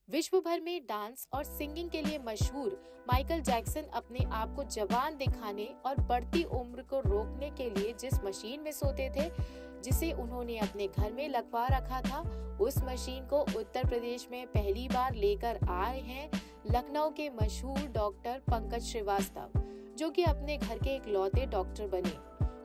विश्व भर में डांस और सिंगिंग के लिए मशहूर माइकल जैक्सन अपने आप को जवान दिखाने और बढ़ती उम्र को रोकने के लिए जिस मशीन में सोते थे, जिसे उन्होंने अपने घर में लगवा रखा था, उस मशीन को उत्तर प्रदेश में पहली बार लेकर आए हैं लखनऊ के मशहूर डॉक्टर पंकज श्रीवास्तव, जो कि अपने घर के इकलौते डॉक्टर बने।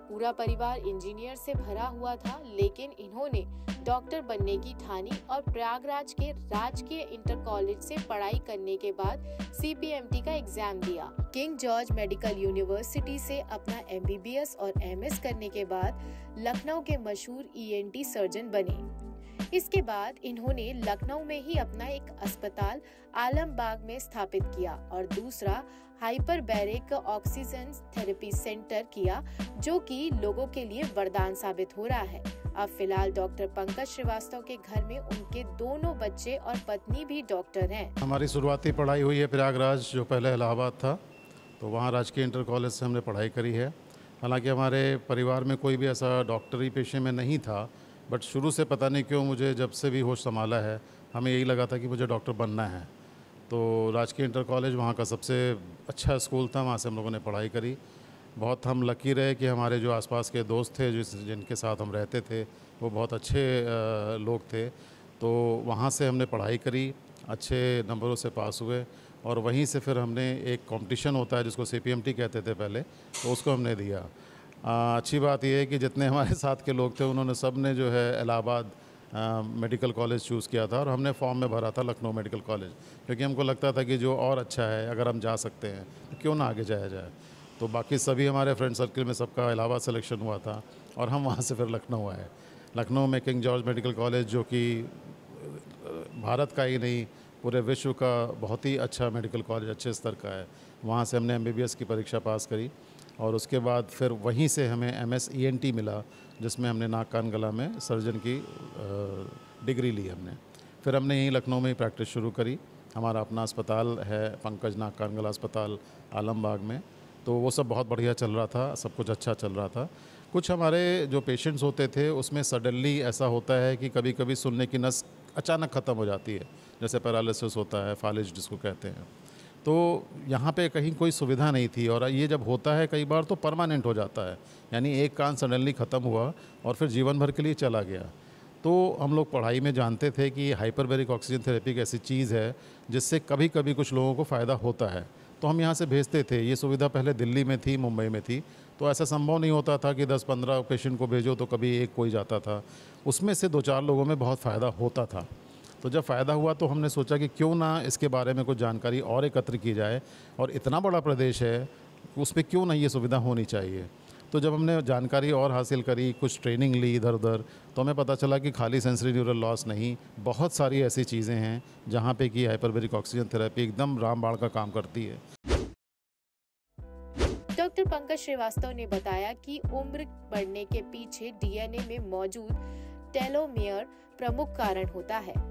पूरा परिवार इंजीनियर से भरा हुआ था, लेकिन इन्होंने डॉक्टर बनने की ठानी और प्रयागराज के राजकीय इंटर कॉलेज से पढ़ाई करने के बाद CPMT का एग्जाम दिया। किंग जॉर्ज मेडिकल यूनिवर्सिटी से अपना MBBS और MS करने के बाद लखनऊ के मशहूर ENT सर्जन बने। इसके बाद इन्होंने लखनऊ में ही अपना एक अस्पताल आलमबाग में स्थापित किया और दूसरा हाइपरबैरिक ऑक्सीजन थेरेपी सेंटर किया, जो कि लोगों के लिए वरदान साबित हो रहा है। अब फिलहाल डॉक्टर पंकज श्रीवास्तव के घर में उनके दोनों बच्चे और पत्नी भी डॉक्टर हैं। हमारी शुरुआती पढ़ाई हुई है प्रयागराज, जो पहले इलाहाबाद था, तो वहाँ राजकीय इंटर कॉलेज से हमने पढ़ाई करी है। हालांकि हमारे परिवार में कोई भी ऐसा डॉक्टरी पेशे में नहीं था, बट शुरू से पता नहीं क्यों मुझे जब से भी होश संभाला है, हमें यही लगा था कि मुझे डॉक्टर बनना है। तो राजकीय इंटर कॉलेज वहाँ का सबसे अच्छा स्कूल था, वहाँ से हम लोगों ने पढ़ाई करी। बहुत हम लकी रहे कि हमारे जो आसपास के दोस्त थे, जिनके साथ हम रहते थे, वो बहुत अच्छे लोग थे। तो वहाँ से हमने पढ़ाई करी, अच्छे नंबरों से पास हुए और वहीं से फिर हमने एक कंपटीशन होता है जिसको CPMT कहते थे पहले, तो उसको हमने दिया। अच्छी बात यह है कि जितने हमारे साथ के लोग थे उन्होंने सब ने जो है इलाहाबाद मेडिकल कॉलेज चूज़ किया था और हमने फॉर्म में भरा था लखनऊ मेडिकल कॉलेज, क्योंकि हमको लगता था कि जो और अच्छा है, अगर हम जा सकते हैं तो क्यों ना आगे जाया जाए। तो बाकी सभी हमारे फ्रेंड सर्कल में सबका इलाहाबाद सिलेक्शन हुआ था और हम वहाँ से फिर लखनऊ आए। लखनऊ में किंग जॉर्ज मेडिकल कॉलेज, जो कि भारत का ही नहीं पूरे विश्व का बहुत ही अच्छा मेडिकल कॉलेज, अच्छे स्तर का है, वहाँ से हमने MBBS की परीक्षा पास करी और उसके बाद फिर वहीं से हमें MS ENT मिला, जिसमें हमने नाक कान गला में सर्जन की डिग्री ली हमने। फिर हमने यहीं लखनऊ में ही प्रैक्टिस शुरू करी। हमारा अपना अस्पताल है पंकज नाक कान गला अस्पताल आलमबाग में, तो वो सब बहुत बढ़िया चल रहा था, सब कुछ अच्छा चल रहा था। कुछ हमारे जो पेशेंट्स होते थे उसमें सडनली ऐसा होता है कि कभी कभी सुनने की नस अचानक ख़त्म हो जाती है, जैसे पैरालिसिस होता है, फालिज जिसको कहते हैं। तो यहाँ पे कहीं कोई सुविधा नहीं थी और ये जब होता है कई बार तो परमानेंट हो जाता है, यानी एक कान सडनली ख़त्म हुआ और फिर जीवन भर के लिए चला गया। तो हम लोग पढ़ाई में जानते थे कि हाइपरबैरिक ऑक्सीजन थेरेपी एक ऐसी चीज़ है जिससे कभी कभी कुछ लोगों को फ़ायदा होता है, तो हम यहाँ से भेजते थे। ये सुविधा पहले दिल्ली में थी, मुंबई में थी, तो ऐसा संभव नहीं होता था कि 10-15 पेशेंट को भेजो तो कभी एक कोई जाता था। उसमें से 2-4 लोगों में बहुत फ़ायदा होता था। तो जब फ़ायदा हुआ तो हमने सोचा कि क्यों ना इसके बारे में कुछ जानकारी और एकत्र की जाए, और इतना बड़ा प्रदेश है उस पर क्यों ना ये सुविधा होनी चाहिए। तो जब हमने जानकारी और हासिल करी, कुछ ट्रेनिंग ली इधर उधर, तो हमें पता चला कि खाली सेंसरी न्यूरल लॉस नहीं, बहुत सारी ऐसी चीज़ें हैं जहाँ पे कि हाइपरबैरिक ऑक्सीजन थेरेपी एकदम रामबाण का काम करती है। डॉक्टर पंकज श्रीवास्तव ने बताया कि उम्र बढ़ने के पीछे DNA में मौजूद टेलोमेयर प्रमुख कारण होता है।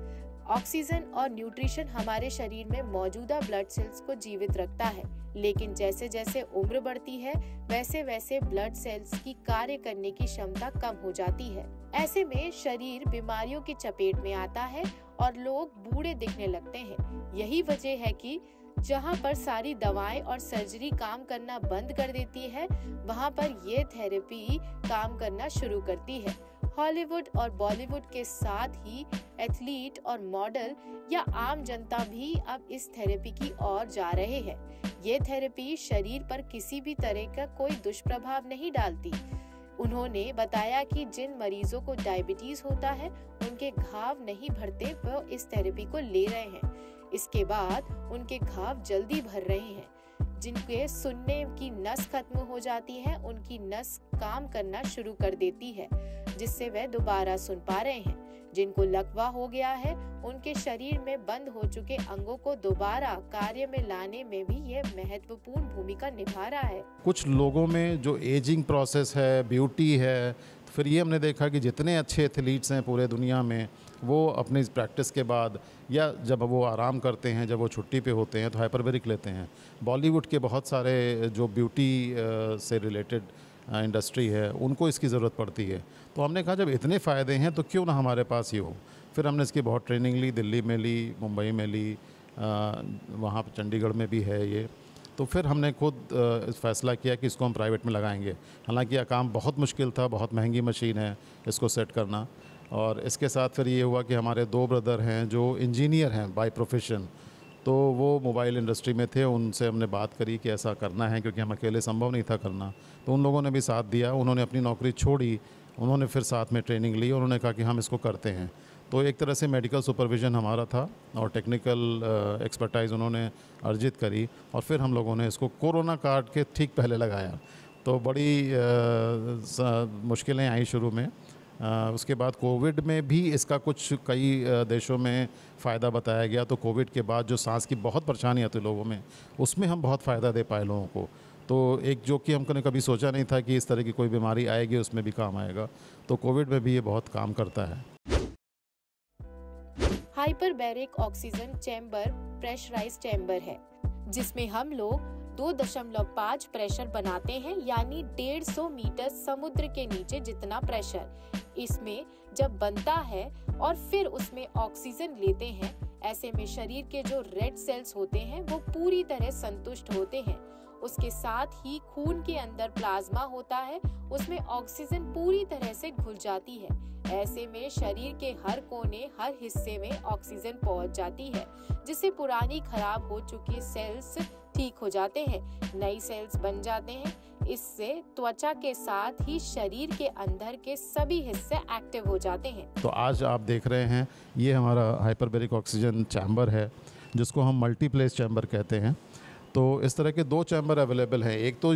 ऑक्सीजन और न्यूट्रिशन हमारे शरीर में मौजूदा ब्लड सेल्स को जीवित रखता है, लेकिन जैसे जैसे उम्र बढ़ती है वैसे वैसे ब्लड सेल्स की कार्य करने की क्षमता कम हो जाती है। ऐसे में शरीर बीमारियों की चपेट में आता है और लोग बूढ़े दिखने लगते हैं। यही वजह है कि जहां पर सारी दवाएं और सर्जरी काम करना बंद कर देती है, वहां पर ये थेरेपी काम करना शुरू करती है। हॉलीवुड और बॉलीवुड के साथ ही एथलीट और मॉडल या आम जनता भी अब इस थेरेपी की ओर जा रहे हैं। ये थेरेपी शरीर पर किसी भी तरह का कोई दुष्प्रभाव नहीं डालती। उन्होंने बताया कि जिन मरीजों को डायबिटीज होता है उनके घाव नहीं भरते, वो इस थेरेपी को ले रहे हैं। इसके बाद उनके घाव जल्दी भर रहे हैं। जिनके सुनने की नस खत्म हो जाती है, उनकी नस काम करना शुरू कर देती है, जिससे वह दोबारा सुन पा रहे हैं। जिनको लकवा हो गया है, उनके शरीर में बंद हो चुके अंगों को दोबारा कार्य में लाने में भी यह महत्वपूर्ण भूमिका निभा रहा है। कुछ लोगों में जो एजिंग प्रोसेस है, ब्यूटी है, तो फिर ये हमने देखा कि जितने अच्छे एथलीट्स हैं पूरे दुनिया में, वो अपनी प्रैक्टिस के बाद या जब वो आराम करते हैं, जब वो छुट्टी पे होते हैं, तो हाइपरबैरिक लेते हैं। बॉलीवुड के बहुत सारे जो ब्यूटी से रिलेटेड इंडस्ट्री है, उनको इसकी ज़रूरत पड़ती है। तो हमने कहा जब इतने फ़ायदे हैं तो क्यों ना हमारे पास ये हो। फिर हमने इसकी बहुत ट्रेनिंग ली, दिल्ली में ली, मुंबई में ली, वहाँ पर चंडीगढ़ में भी है ये। तो फिर हमने खुद फ़ैसला किया कि इसको हम प्राइवेट में लगाएंगे। हालांकि यह काम बहुत मुश्किल था, बहुत महंगी मशीन है इसको सेट करना। और इसके साथ फिर ये हुआ कि हमारे 2 ब्रदर हैं जो इंजीनियर हैं बाय प्रोफेशन, तो वो मोबाइल इंडस्ट्री में थे। उनसे हमने बात करी कि ऐसा करना है, क्योंकि हम अकेले संभव नहीं था करना। तो उन लोगों ने भी साथ दिया, उन्होंने अपनी नौकरी छोड़ी, उन्होंने फिर साथ में ट्रेनिंग ली, उन्होंने कहा कि हम इसको करते हैं। तो एक तरह से मेडिकल सुपरविज़न हमारा था और टेक्निकल एक्सपर्टाइज़ उन्होंने अर्जित करी, और फिर हम लोगों ने इसको कोरोना काल के ठीक पहले लगाया। तो बड़ी मुश्किलें आई शुरू में। उसके बाद कोविड में भी इसका कुछ कई देशों में फ़ायदा बताया गया। तो कोविड के बाद जो सांस की बहुत परेशानी आती लोगों में, उसमें हम बहुत फ़ायदा दे पाए लोगों को। तो एक जो कि हमने कभी सोचा नहीं था कि इस तरह की कोई बीमारी आएगी, उसमें भी काम आएगा। तो कोविड में भी ये बहुत काम करता है। Hyperbaric oxygen chamber pressurise chamber है, जिसमें हम लोग 2.5 प्रेशर बनाते हैं, यानी 150 मीटर समुद्र के नीचे जितना प्रेशर इसमें जब बनता है और फिर उसमें ऑक्सीजन लेते हैं, ऐसे में शरीर के जो रेड सेल्स होते हैं वो पूरी तरह संतुष्ट होते हैं। उसके साथ ही खून के अंदर प्लाज्मा होता है, उसमें ऑक्सीजन पूरी तरह से घुल जाती है। ऐसे में शरीर के हर कोने, हर हिस्से में ऑक्सीजन पहुंच जाती है, जिससे पुरानी खराब हो चुकी सेल्स ठीक हो जाते हैं, नई सेल्स बन जाते हैं। इससे त्वचा के साथ ही शरीर के अंदर के सभी हिस्से एक्टिव हो जाते हैं। तो आज आप देख रहे हैं ये हमारा हाइपरबैरिक ऑक्सीजन चैम्बर है, जिसको हम मल्टीप्लेस चैम्बर कहते हैं। तो इस तरह के 2 चैम्बर अवेलेबल हैं। एक तो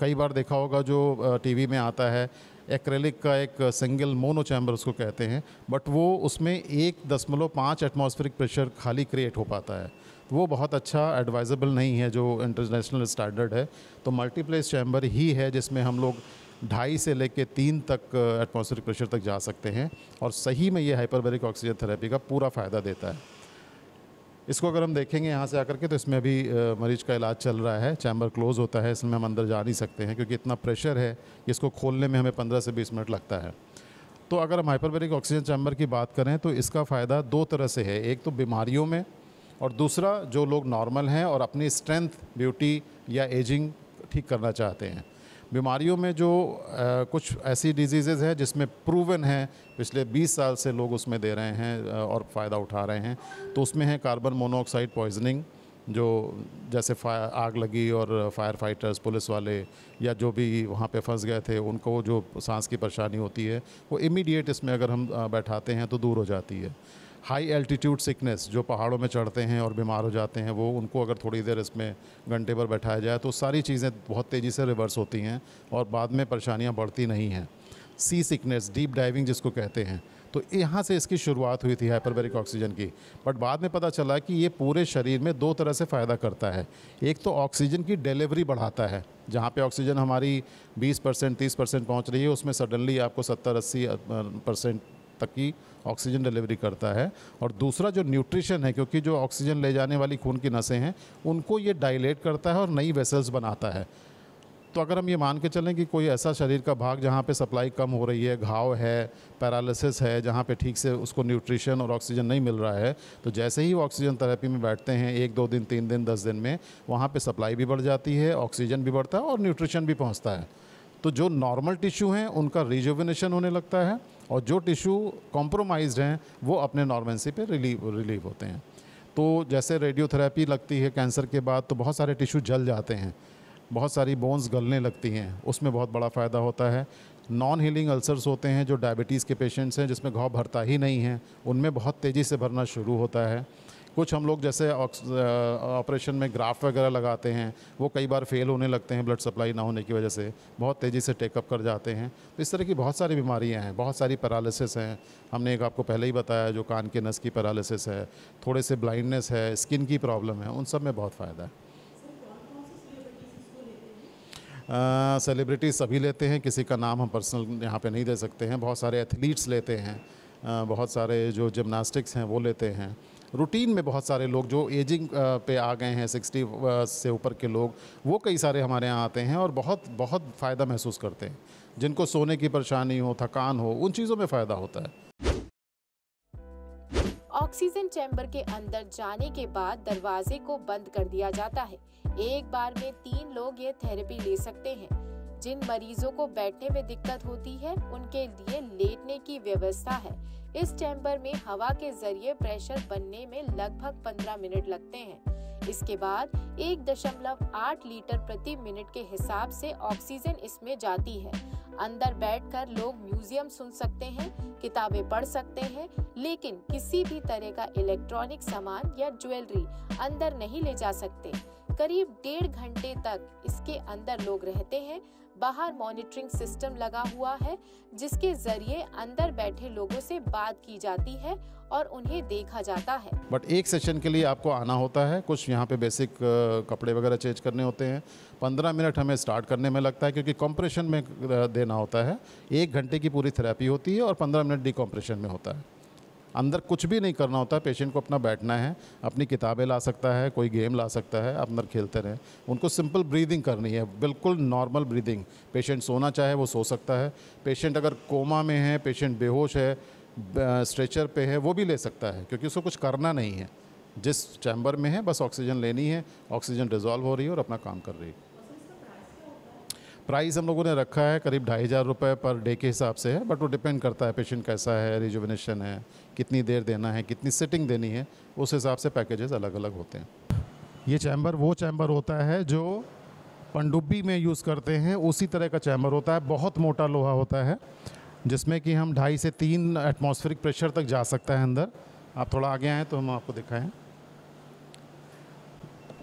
कई बार देखा होगा जो टीवी में आता है, एक्रेलिक का एक सिंगल मोनो चैम्बर उसको कहते हैं, बट वो उसमें 1.5 एटमॉस्फेरिक प्रेशर खाली क्रिएट हो पाता है। तो वो बहुत अच्छा एडवाइजेबल नहीं है जो इंटरनेशनल स्टैंडर्ड है। तो मल्टीप्लेस चैम्बर ही है जिसमें हम लोग 2.5 से लेकर 3 तक एटमॉस्फेरिक प्रेशर तक जा सकते हैं, और सही में ये हाइपरबैरिक ऑक्सीजन थेरेपी का पूरा फ़ायदा देता है। इसको अगर हम देखेंगे यहाँ से आकर के, तो इसमें अभी मरीज का इलाज चल रहा है। चैम्बर क्लोज़ होता है, इसमें हम अंदर जा नहीं सकते हैं क्योंकि इतना प्रेशर है कि इसको खोलने में हमें 15 से 20 मिनट लगता है। तो अगर हम हाइपरबैरिक ऑक्सीजन चैम्बर की बात करें तो इसका फ़ायदा 2 तरह से है। एक तो बीमारियों में, और दूसरा जो लोग नॉर्मल हैं और अपनी स्ट्रेंथ, ब्यूटी या एजिंग ठीक करना चाहते हैं। बीमारियों में जो कुछ ऐसी डिजीज़ेज़ हैं जिसमें प्रूवन है, पिछले 20 साल से लोग उसमें दे रहे हैं और फ़ायदा उठा रहे हैं। तो उसमें है कार्बन मोनोऑक्साइड पॉइजनिंग, जो जैसे आग लगी और फायर फाइटर्स, पुलिस वाले या जो भी वहाँ पे फंस गए थे, उनको जो सांस की परेशानी होती है वो इमीडिएट इसमें अगर हम बैठाते हैं तो दूर हो जाती है। हाई एल्टीट्यूड सिकनेस, जो पहाड़ों में चढ़ते हैं और बीमार हो जाते हैं, वो उनको अगर थोड़ी देर इसमें घंटे भर बैठाया जाए तो सारी चीज़ें बहुत तेज़ी से रिवर्स होती हैं और बाद में परेशानियां बढ़ती नहीं हैं। सी सिकनेस, डीप डाइविंग जिसको कहते हैं, तो यहाँ से इसकी शुरुआत हुई थी हाइपरबैरिक ऑक्सीजन की। बट बाद में पता चला कि ये पूरे शरीर में 2 तरह से फ़ायदा करता है। एक तो ऑक्सीजन की डिलीवरी बढ़ाता है, जहाँ पे ऑक्सीजन हमारी 20% 30% पहुँच रही है, उसमें सडनली आपको 70-80% तक की ऑक्सीजन डिलीवरी करता है। और दूसरा जो न्यूट्रिशन है, क्योंकि जो ऑक्सीजन ले जाने वाली खून की नसें हैं उनको ये डायलेट करता है और नई वेसल्स बनाता है। तो अगर हम ये मान के चलें कि कोई ऐसा शरीर का भाग जहाँ पे सप्लाई कम हो रही है, घाव है, पैरालिसिस है, जहाँ पे ठीक से उसको न्यूट्रिशन और ऑक्सीजन नहीं मिल रहा है, तो जैसे ही वो ऑक्सीजन थेरेपी में बैठते हैं 1-2 दिन, 3 दिन, 10 दिन में, वहाँ पे सप्लाई भी बढ़ जाती है, ऑक्सीजन भी बढ़ता है और न्यूट्रिशन भी पहुँचता है। तो जो नॉर्मल टिश्यू हैं उनका रिजुविनेशन होने लगता है, और जो टिश्यू कॉम्प्रोमाइज्ड हैं वो अपने नॉर्मेंसी पे रिलीव होते हैं। तो जैसे रेडियोथेरेपी लगती है कैंसर के बाद, तो बहुत सारे टिश्यू जल जाते हैं, बहुत सारी बोन्स गलने लगती हैं, उसमें बहुत बड़ा फ़ायदा होता है। नॉन हीलिंग अल्सर्स होते हैं, जो डायबिटीज़ के पेशेंट्स हैं जिसमें घाव भरता ही नहीं है, उनमें बहुत तेज़ी से भरना शुरू होता है। कुछ हम लोग जैसे ऑपरेशन में ग्राफ्ट वगैरह लगाते हैं, वो कई बार फेल होने लगते हैं ब्लड सप्लाई ना होने की वजह से, बहुत तेज़ी से टेकअप कर जाते हैं। तो इस तरह की बहुत सारी बीमारियां हैं, बहुत सारी पैरालिसिस हैं। हमने एक आपको पहले ही बताया जो कान के नस की पैरालिसिस है, थोड़े से ब्लाइंडनेस है, स्किन की प्रॉब्लम है, उन सब में बहुत फ़ायदा है। सेलिब्रिटीज़ सभी लेते हैं, किसी का नाम हम पर्सनल यहाँ पे नहीं दे सकते हैं। बहुत सारे एथलीट्स लेते हैं, बहुत सारे जो जिम्नास्टिक्स हैं वो लेते हैं। रूटीन में बहुत सारे लोग जो एजिंग पे आ गए हैं, 60 से ऊपर के लोग, वो कई सारे हमारे यहाँ आते हैं और बहुत बहुत फ़ायदा महसूस करते हैं। जिनको सोने की परेशानी हो, थकान हो, उन चीज़ों में फ़ायदा होता है। ऑक्सीजन चैम्बर के अंदर जाने के बाद दरवाजे को बंद कर दिया जाता है। एक बार में 3 लोग ये थेरेपी ले सकते हैं। जिन मरीजों को बैठने में दिक्कत होती है उनके लिए लेटने की व्यवस्था है। इस चैम्बर में हवा के जरिए प्रेशर बनने में लगभग 15 मिनट लगते हैं। इसके बाद 1.8 लीटर प्रति मिनट के हिसाब से ऑक्सीजन इसमें जाती है। अंदर बैठकर लोग म्यूजियम सुन सकते हैं, किताबें पढ़ सकते हैं, लेकिन किसी भी तरह का इलेक्ट्रॉनिक सामान या ज्वेलरी अंदर नहीं ले जा सकते। करीब 1.5 घंटे तक इसके अंदर लोग रहते हैं। बाहर मॉनिटरिंग सिस्टम लगा हुआ है जिसके जरिए अंदर बैठे लोगों से बात की जाती है और उन्हें देखा जाता है। बट एक सेशन के लिए आपको आना होता है, कुछ यहाँ पे बेसिक कपड़े वगैरह चेंज करने होते हैं। 15 मिनट हमें स्टार्ट करने में लगता है क्योंकि कंप्रेशन में देना होता है। 1 घंटे की पूरी थेरेपी होती है और 15 मिनट डिकम्प्रेशन में होता है। अंदर कुछ भी नहीं करना होता है, पेशेंट को अपना बैठना है, अपनी किताबें ला सकता है, कोई गेम ला सकता है, अंदर खेलते रहें। उनको सिंपल ब्रीदिंग करनी है, बिल्कुल नॉर्मल ब्रीदिंग। पेशेंट सोना चाहे वो सो सकता है, पेशेंट अगर कोमा में है, पेशेंट बेहोश है, स्ट्रेचर पे है, वो भी ले सकता है क्योंकि उसको कुछ करना नहीं है। जिस चैम्बर में है बस ऑक्सीजन लेनी है, ऑक्सीजन डिज़ोल्व हो रही है और अपना काम कर रही है। प्राइस हम लोगों ने रखा है करीब 2,500 रुपये पर डे के हिसाब से है, बट वो डिपेंड करता है पेशेंट कैसा है, रिजुविनेशन है, कितनी देर देना है, कितनी सिटिंग देनी है, उस हिसाब से पैकेजेस अलग अलग होते हैं। ये चैम्बर वो चैम्बर होता है जो पनडुब्बी में यूज़ करते हैं, उसी तरह का चैम्बर होता है। बहुत मोटा लोहा होता है जिसमें कि हम 2.5 से 3 एटमॉस्फेरिक प्रेशर तक जा सकता है अंदर। आप थोड़ा आगे आएँ तो हम आपको दिखाएँ।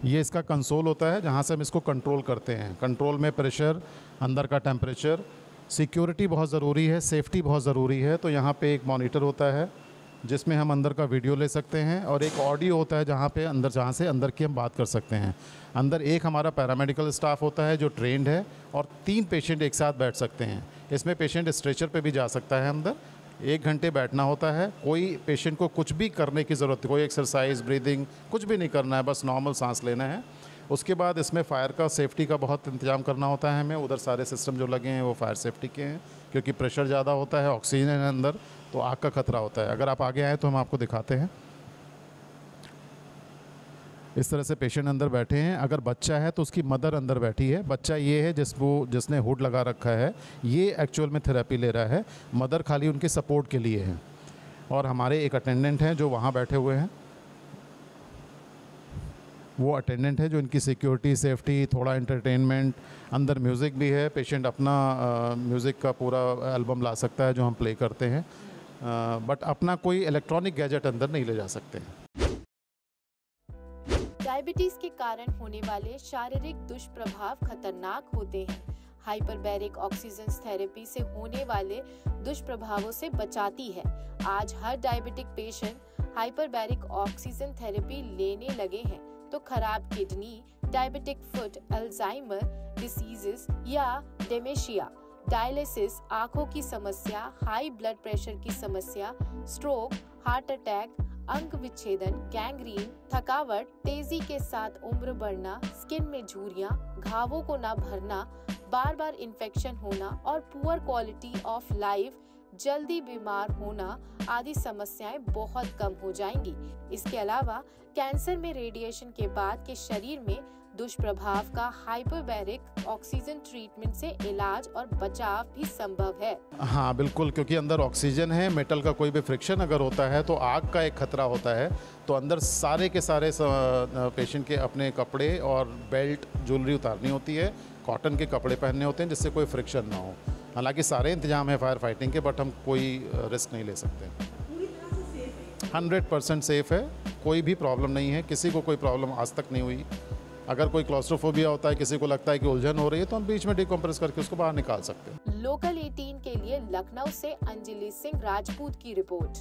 ये इसका कंसोल होता है जहाँ से हम इसको कंट्रोल करते हैं। कंट्रोल में प्रेशर, अंदर का टेम्परेचर, सिक्योरिटी बहुत ज़रूरी है, सेफ्टी बहुत ज़रूरी है। तो यहाँ पे एक मॉनिटर होता है जिसमें हम अंदर का वीडियो ले सकते हैं और एक ऑडियो होता है जहाँ से अंदर की हम बात कर सकते हैं। अंदर एक हमारा पैरामेडिकल स्टाफ होता है जो ट्रेंड है और 3 पेशेंट एक साथ बैठ सकते हैं। इसमें पेशेंट स्ट्रेचर पे भी जा सकता है अंदर। 1 घंटे बैठना होता है। कोई पेशेंट को कुछ भी करने की ज़रूरत है, कोई एक्सरसाइज, ब्रीदिंग कुछ भी नहीं करना है, बस नॉर्मल सांस लेना है। उसके बाद इसमें फायर का, सेफ्टी का बहुत इंतजाम करना होता है हमें। उधर सारे सिस्टम जो लगे हैं वो फायर सेफ्टी के हैं क्योंकि प्रेशर ज़्यादा होता है, ऑक्सीजन है अंदर, तो आग का खतरा होता है। अगर आप आगे आएँ तो हम आपको दिखाते हैं। इस तरह से पेशेंट अंदर बैठे हैं। अगर बच्चा है तो उसकी मदर अंदर बैठी है। बच्चा ये है जिसने हुड लगा रखा है, ये एक्चुअल में थेरेपी ले रहा है। मदर खाली उनके सपोर्ट के लिए है। और हमारे एक अटेंडेंट हैं जो वहाँ बैठे हुए हैं। वो अटेंडेंट है जो इनकी सिक्योरिटी, सेफ्टी, थोड़ा एंटरटेनमेंट, अंदर म्यूज़िक भी है। पेशेंट अपना म्यूज़िक का पूरा एल्बम ला सकता है जो हम प्ले करते हैं, बट अपना कोई इलेक्ट्रॉनिक गैजेट अंदर नहीं ले जा सकते हैं। डायबिटीज के कारण होने वाले शारीरिक दुष्प्रभाव खतरनाक होते हैं। हाइपरबैरिक ऑक्सीजन थेरेपी से होने वाले दुष्प्रभावों से बचाती है। आज हर diabetic patient hyperbaric oxygen therapy लेने लगे हैं, तो खराब kidney, diabetic foot, Alzheimer diseases या डेमेशिया, डायलिसिस, आंखों की समस्या, हाई ब्लड प्रेशर की समस्या, स्ट्रोक, हार्ट अटैक, अंग विच्छेदन, गैंग्रीन, थकावट, तेजी के साथ उम्र बढ़ना, स्किन में झुर्रियां, घावों को ना भरना, बार बार इन्फेक्शन होना और पुअर क्वालिटी ऑफ लाइफ, जल्दी बीमार होना आदि समस्याएं बहुत कम हो जाएंगी। इसके अलावा कैंसर में रेडिएशन के बाद के शरीर में दुष्प्रभाव का हाइपरबैरिक ऑक्सीजन ट्रीटमेंट से इलाज और बचाव भी संभव है। हाँ बिल्कुल, क्योंकि अंदर ऑक्सीजन है। मेटल का कोई भी फ्रिक्शन अगर होता है तो आग का एक खतरा होता है। तो अंदर सारे के सारे पेशेंट के अपने कपड़े और बेल्ट, ज्वेलरी उतारनी होती है। कॉटन के कपड़े पहनने होते हैं जिससे कोई फ्रिक्शन ना हो। हालांकि सारे इंतजाम है फायर फाइटिंग के, बट हम कोई रिस्क नहीं ले सकते। 100% सेफ़ है, कोई भी प्रॉब्लम नहीं है, किसी को कोई प्रॉब्लम आज तक नहीं हुई। अगर कोई क्लॉस्ट्रोफोबिया होता है, किसी को लगता है कि उलझन हो रही है, तो हम बीच में डिकम्प्रेस करके उसको बाहर निकाल सकते हैं। लोकल 18 के लिए लखनऊ से अंजलि सिंह राजपूत की रिपोर्ट।